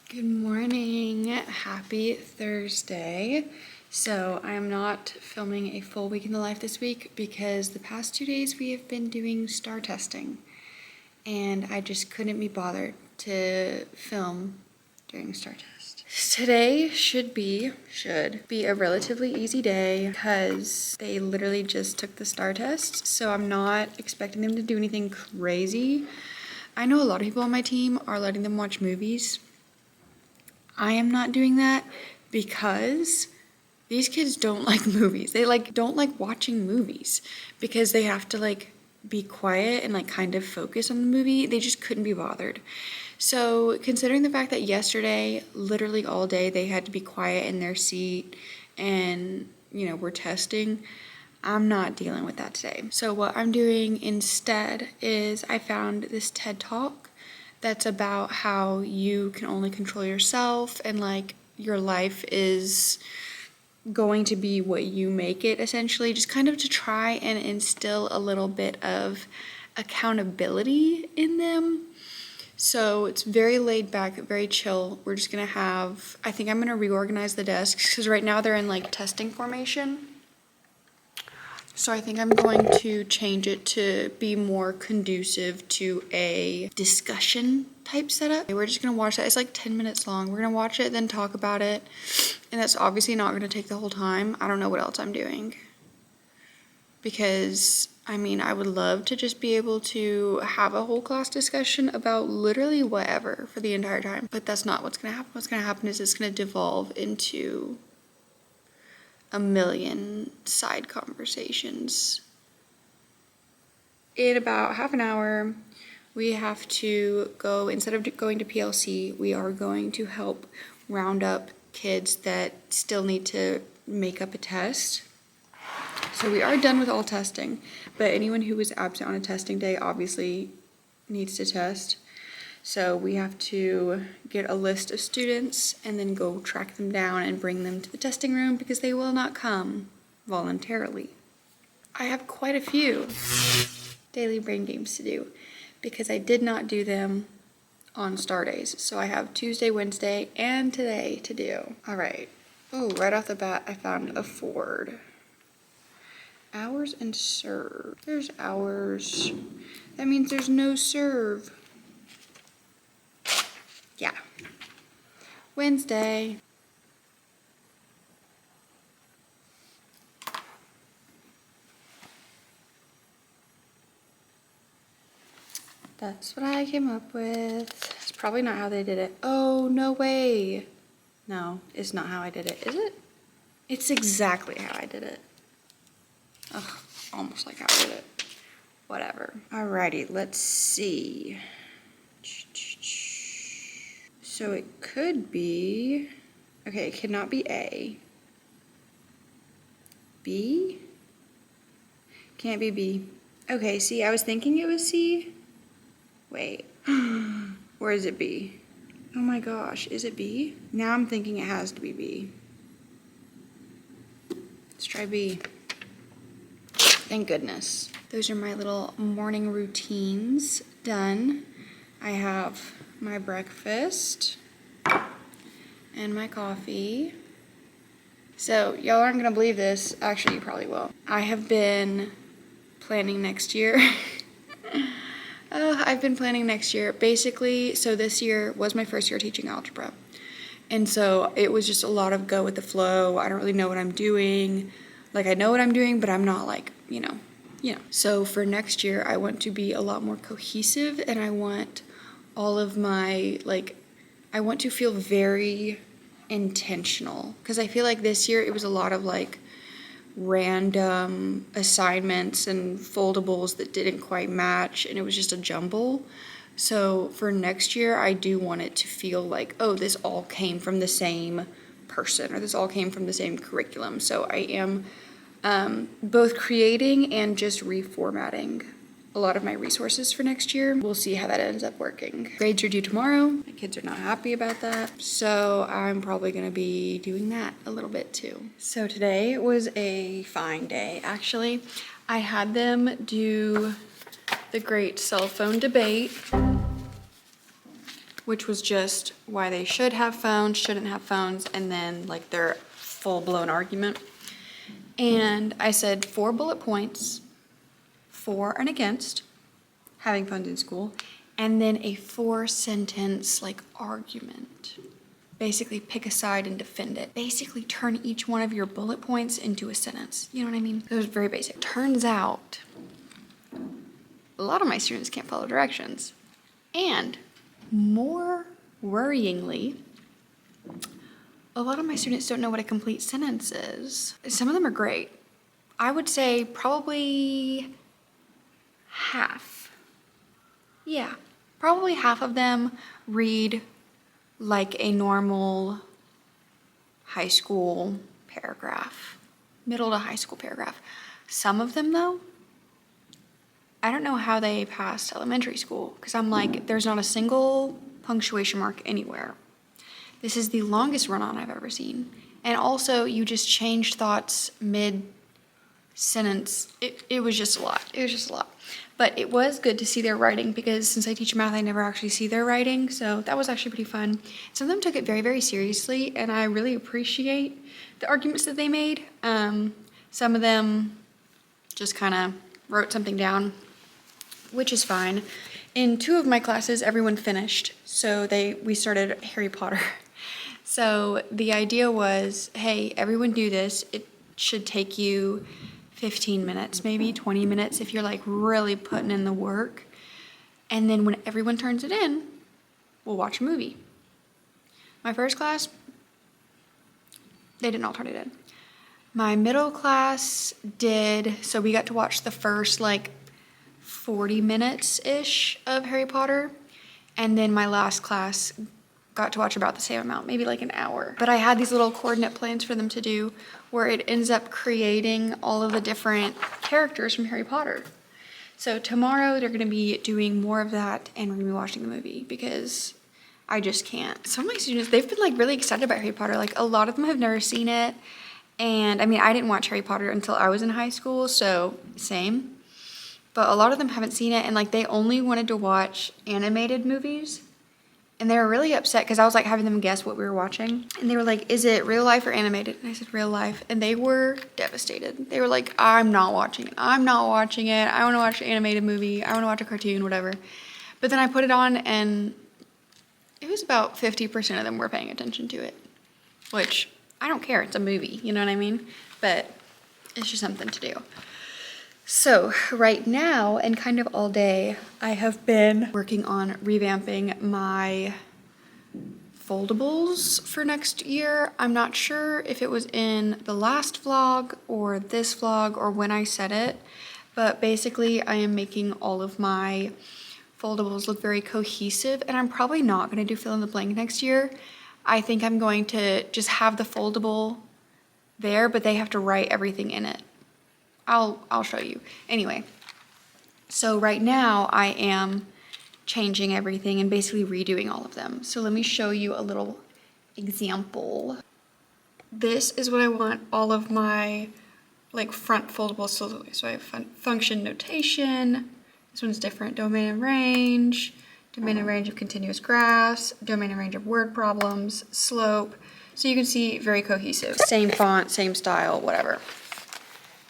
Good morning. Happy Thursday. So I'm not filming a full week in the life this week because the past 2 days we have been doing STAR testing and I just couldn't be bothered to film during STAR test. Today should be a relatively easy day because they literally just took the STAR test, so I'm not expecting them to do anything crazy. I know a lot of people on my team are letting them watch movies. I am not doing that because these kids don't like movies. They don't like watching movies because they have to be quiet and kind of focus on the movie. They just couldn't be bothered. So considering the fact that yesterday, literally all day, they had to be quiet in their seat and, we're testing, I'm not dealing with that today. So what I'm doing instead is I found this TED Talk that's about how you can only control yourself and your life is going to be what you make it, essentially, just kind of to try and instill a little bit of accountability in them. So it's very laid back, very chill. We're just gonna have, I think I'm gonna reorganize the desks because right now they're in testing formation. So I think I'm going to change it to be more conducive to a discussion type setup. We're just gonna watch that. It's 10 minutes long. We're gonna watch it, then talk about it. And that's obviously not gonna take the whole time. I don't know what else I'm doing. Because, I would love to just be able to have a whole class discussion about literally whatever for the entire time. But that's not what's gonna happen. What's gonna happen is it's gonna devolve into a million side conversations. In about half an hour, we have to go, instead of going to PLC, we are going to help round up kids that still need to make up a test. So we are done with all testing, but anyone who was absent on a testing day obviously needs to test. So we have to get a list of students and then go track them down and bring them to the testing room because they will not come voluntarily. I have quite a few daily brain games to do because I did not do them on STAR days. So I have Tuesday, Wednesday, and today to do. All right. Oh, right off the bat, I found a Ford. Hours and serve. There's hours. That means there's no serve. Yeah. Wednesday. That's what I came up with. It's probably not how they did it. Oh, no way. No, it's not how I did it, is it? It's exactly how I did it. Ugh, almost like how I did it. Whatever. Alrighty, let's see. So it could be, okay, it cannot be A. B? Can't be B. Okay, see, I was thinking it was C. Wait, or is it B? Oh my gosh, is it B? Now I'm thinking it has to be B. Let's try B. Thank goodness. Those are my little morning routines done. I have my breakfast and my coffee. So y'all aren't gonna believe this. Actually, you probably will. I have been planning next year. I've been planning next year. Basically, so this year was my first year teaching algebra. And so it was just a lot of go with the flow. I don't really know what I'm doing. I know what I'm doing, but I'm not So for next year, I want to be a lot more cohesive and I want all of my, I want to feel very intentional. Because I feel like this year it was a lot of random assignments and foldables that didn't quite match and it was just a jumble. So for next year, I do want it to feel oh, this all came from the same person or this all came from the same curriculum. So I am both creating and just reformatting a lot of my resources for next year. We'll see how that ends up working. Grades are due tomorrow. My kids are not happy about that. So I'm probably gonna be doing that a little bit too. So today was a fine day, actually. I had them do the great cell phone debate. which was just why they should have phones, shouldn't have phones, and then like their full-blown argument. And I said 4 bullet points for and against having phones in school, and then a 4-sentence like argument. Basically pick a side and defend it. Basically turn each one of your bullet points into a sentence. You know what I mean? It was very basic. Turns out a lot of my students can't follow directions. And more worryingly, a lot of my students don't know what a complete sentence is. Some of them are great. I would say probably half. Yeah, probably half of them read like a normal high school paragraph, middle to high school paragraph. Some of them though, I don't know how they passed elementary school, because I'm like, there's not a single punctuation mark anywhere. This is the longest run-on I've ever seen. And also, you just changed thoughts mid-sentence. It was just a lot. It was just a lot. But it was good to see their writing, because since I teach math, I never actually see their writing. So that was actually pretty fun. Some of them took it very, very seriously, and I really appreciate the arguments that they made. Some of them just kind of wrote something down, which is fine. In 2 of my classes, everyone finished. So we started Harry Potter. So the idea was, hey, everyone do this. It should take you 15 minutes, maybe 20 minutes if you're like really putting in the work. And then when everyone turns it in, we'll watch a movie. My first class, they didn't all turn it in. My middle class did, so we got to watch the first like 40 minutes-ish of Harry Potter. And then my last class got to watch about the same amount, maybe like an hour. But I had these little coordinate plans for them to do where it ends up creating all of the different characters from Harry Potter. So tomorrow they're gonna be doing more of that, and we're gonna be watching the movie because I just can't. Some of my students, they've been like really excited about Harry Potter. Like a lot of them have never seen it. And I mean, I didn't watch Harry Potter until I was in high school, so same. But a lot of them haven't seen it, and like they only wanted to watch animated movies. And they were really upset because I was like having them guess what we were watching. And they were like, is it real life or animated? And I said, real life. And they were devastated. They were like, I'm not watching it. I'm not watching it. I want to watch an animated movie. I want to watch a cartoon, whatever. But then I put it on, and it was about 50% of them were paying attention to it. Which, I don't care. It's a movie. You know what I mean? But it's just something to do. So right now, and kind of all day, I have been working on revamping my foldables for next year. I'm not sure if it was in the last vlog or this vlog or when I said it, but basically I am making all of my foldables look very cohesive, and I'm probably not going to do fill in the blank next year. I think I'm going to just have the foldable there, but they have to write everything in it. I'll show you. Anyway, so right now I am changing everything and basically redoing all of them. So let me show you a little example. This is what I want all of my like front foldables to look like. So I have function notation. This one's different. Domain and range of continuous graphs, domain and range of word problems, slope. So you can see very cohesive. Same font, same style, whatever.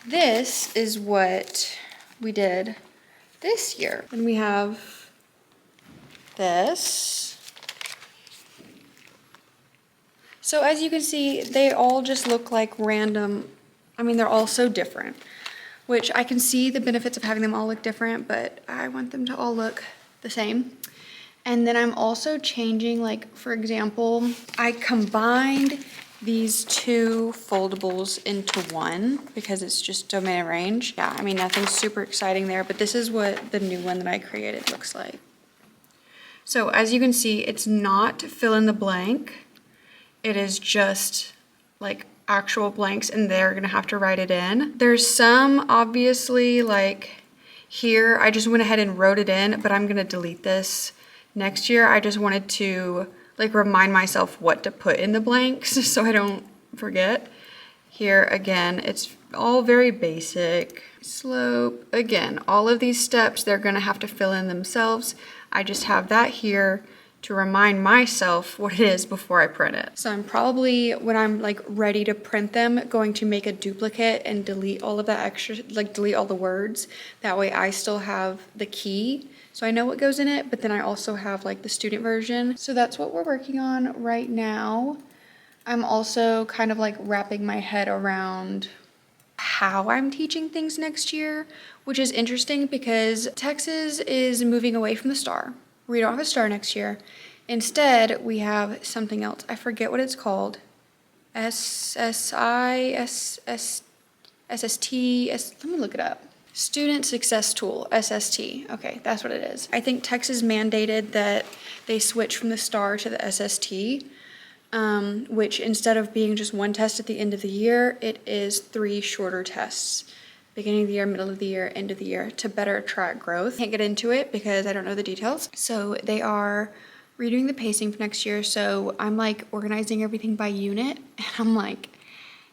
This is what we did this year. And we have this. So as you can see, they all just look like random. I mean, they're all so different, which I can see the benefits of having them all look different, but I want them to all look the same. And then I'm also changing, like, for example, I combined these 2 foldables into one because it's just domain and range. Yeah, I mean, nothing super exciting there, but this is what the new one that I created looks like. So as you can see, it's not fill in the blank. It is just like actual blanks, and they're gonna have to write it in. There's some, obviously, like here, I just went ahead and wrote it in, but I'm gonna delete this next year. I just wanted to like remind myself what to put in the blanks so I don't forget. Here again, it's all very basic. Slope, again, all of these steps they're gonna have to fill in themselves. I just have that here to remind myself what it is before I print it. So I'm probably, when I'm like ready to print them, going to make a duplicate and delete all of that extra, like delete all the words. That way I still have the key, so I know what goes in it, but then I also have like the student version. So that's what we're working on right now. I'm also kind of like wrapping my head around how I'm teaching things next year, which is interesting because Texas is moving away from the STAR. We don't have a STAR next year. Instead, we have something else. I forget what it's called. SSI, SST, let me look it up. Student Success Tool, SST. Okay, that's what it is. I think Texas mandated that they switch from the STAR to the SST, which instead of being just one test at the end of the year, it is 3 shorter tests. Beginning of the year, middle of the year, end of the year, to better track growth. Can't get into it because I don't know the details. So they are redoing the pacing for next year. So I'm like organizing everything by unit, and I'm like,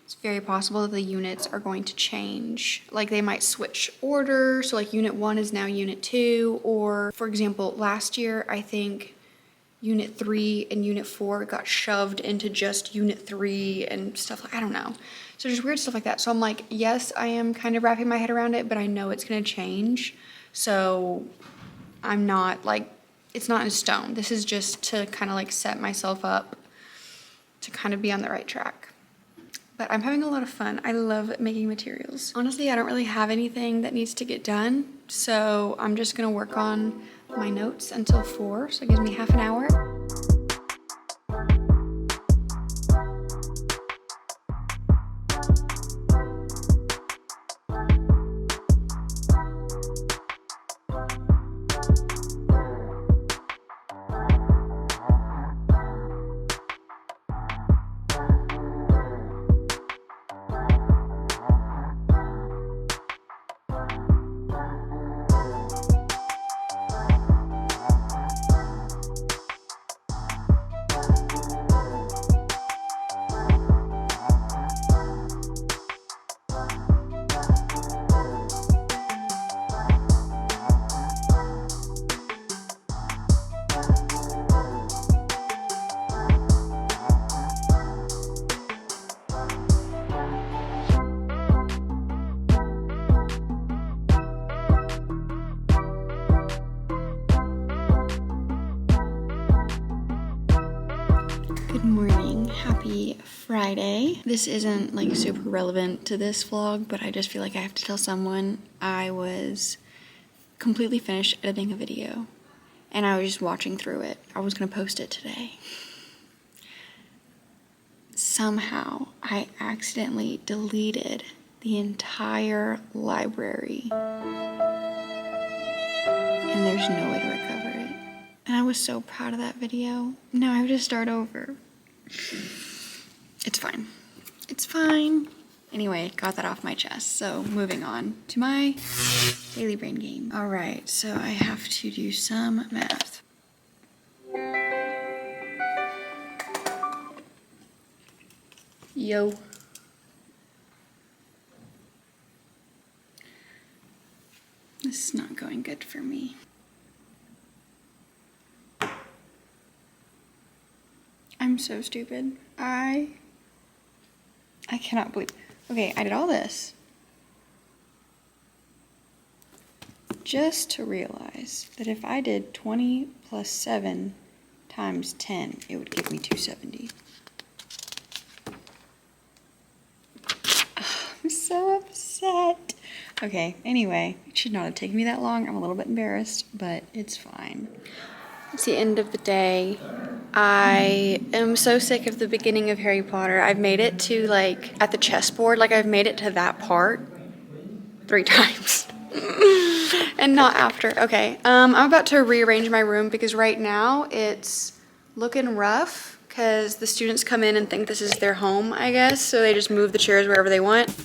it's very possible that the units are going to change. Like they might switch order. So like unit 1 is now unit 2, or for example, last year, I think unit 3 and unit 4 got shoved into just unit 3 and stuff like, I don't know. So just weird stuff like that. So I'm like, yes, I am kind of wrapping my head around it, but I know it's going to change. So I'm not like, it's not in stone. This is just to kind of like set myself up to kind of be on the right track. But I'm having a lot of fun. I love making materials. Honestly, I don't really have anything that needs to get done. So I'm just going to work on my notes until 4. So it gives me half an hour. Good morning, happy Friday. This isn't like super relevant to this vlog, but I just feel like I have to tell someone. I was completely finished editing a video and I was just watching through it. I was gonna post it today. Somehow I accidentally deleted the entire library and there's no way to recover it. And I was so proud of that video. Now I have to start over. It's fine. It's fine. Anyway, got that off my chest. So moving on to my daily brain game. All right, so I have to do some math. Yo. This is not going good for me. I'm so stupid. I cannot believe. Okay, I did all this just to realize that if I did 20 plus 7 times 10, it would give me 270. I'm so upset. Okay, anyway, it should not have taken me that long. I'm a little bit embarrassed, but it's fine. It's the end of the day. I am so sick of the beginning of Harry Potter. I've made it to like at the chessboard, like I've made it to that part 3 times. And not after. Okay, I'm about to rearrange my room because right now it's looking rough because the students come in and think this is their home, I guess. So they just move the chairs wherever they want.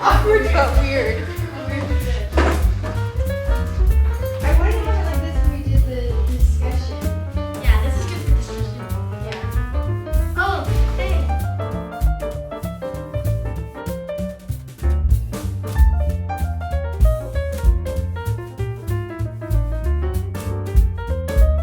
Awkward but weird.